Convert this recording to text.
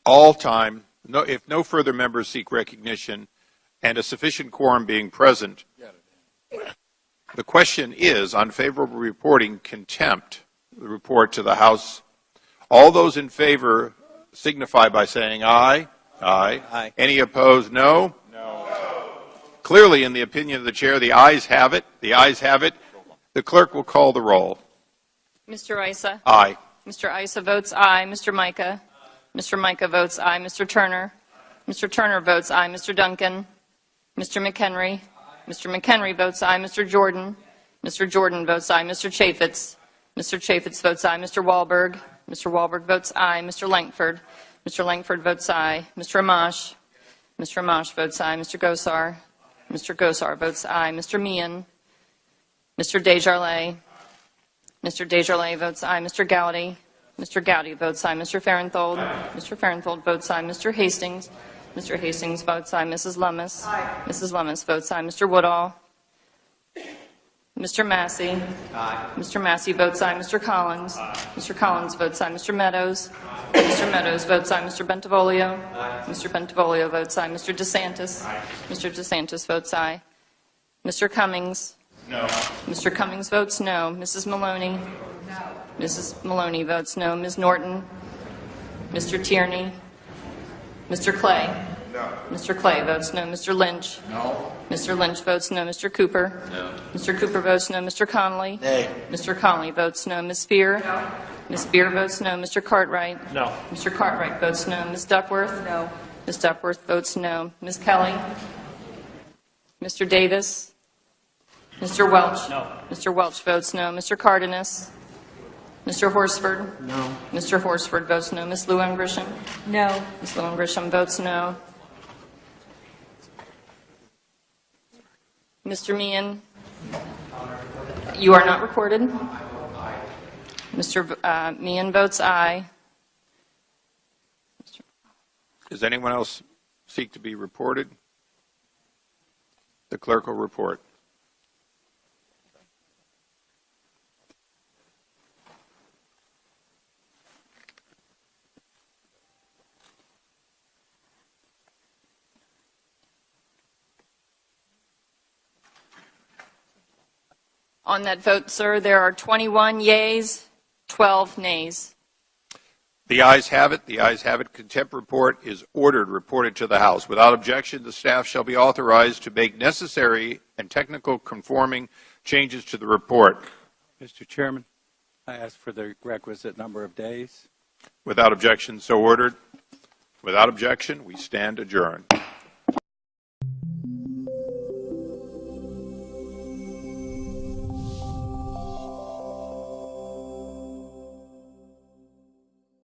all time, if no further members seek recognition, and a sufficient quorum being present. The question is, on favorable reporting, contempt the report to the House. All those in favor signify by saying aye. Aye. Aye. Any opposed, no? No. Clearly, in the opinion of the chair, the ayes have it. The ayes have it. The clerk will call the roll. Mr. Issa? Aye. Mr. Issa votes aye. Mr. Micah? Mr. Micah votes aye. Mr. Turner? Mr. Turner votes aye. Mr. Duncan? Mr. McHenry? Mr. McHenry votes aye. Mr. Jordan? Mr. Jordan votes aye. Mr. Chaffetz? Mr. Chaffetz votes aye. Mr. Wahlberg? Mr. Wahlberg votes aye. Mr. Langford? Mr. Langford votes aye. Mr. Amash? Mr. Amash votes aye. Mr. Gosar? Mr. Gosar votes aye. Mr. Meehan? Mr. Desjardins? Mr. Desjardins votes aye. Mr. Gowdy? Mr. Gowdy votes aye. Mr. Farenthold? Mr. Farenthold votes aye. Mr. Hastings? Mr. Hastings votes aye. Mrs. Lummis? Aye. Mrs. Lummis votes aye. Mr. Woodall? Mr. Massey? Aye. Mr. Massey votes aye. Mr. Collins? Aye. Mr. Collins votes aye. Mr. Meadows? Aye. Mr. Meadows votes aye. Mr. Bentivolio? Aye. Mr. Bentivolio votes aye. Mr. DeSantis? Aye. Mr. DeSantis votes aye. Mr. Cummings? No. Mr. Cummings votes no. Mrs. Maloney? No. Mrs. Maloney votes no. Ms. Norton? Mr. Tierney? Mr. Clay? No. Mr. Clay votes no. Mr. Lynch? No. Mr. Lynch votes no. Mr. Cooper? No. Mr. Cooper votes no. Mr. Connolly? Nay. Mr. Connolly votes no. Ms. Spear? No. Ms. Spear votes no. Mr. Cartwright? No. Mr. Cartwright votes no. Ms. Duckworth? No. Ms. Duckworth votes no. Ms. Kelly? Mr. Davis? Mr. Welch? No. Mr. Welch votes no. Mr. Cardenas? Mr. Horsford? No. Mr. Horsford votes no. Ms. Lewin Grisham? No. Ms. Lewin Grisham votes no. Mr. Meehan? You are not recorded. Mr. Meehan votes aye. Does anyone else seek to be reported? The clerk will report. On that vote, sir, there are 21 yeas, 12 nays. The ayes have it. The ayes have it. Contempt report is ordered, reported to the House. Without objection, the staff shall be authorized to make necessary and technical conforming changes to the report. Mr. Chairman, I ask for the requisite number of days. Without objection, so ordered. Without objection, we stand adjourned.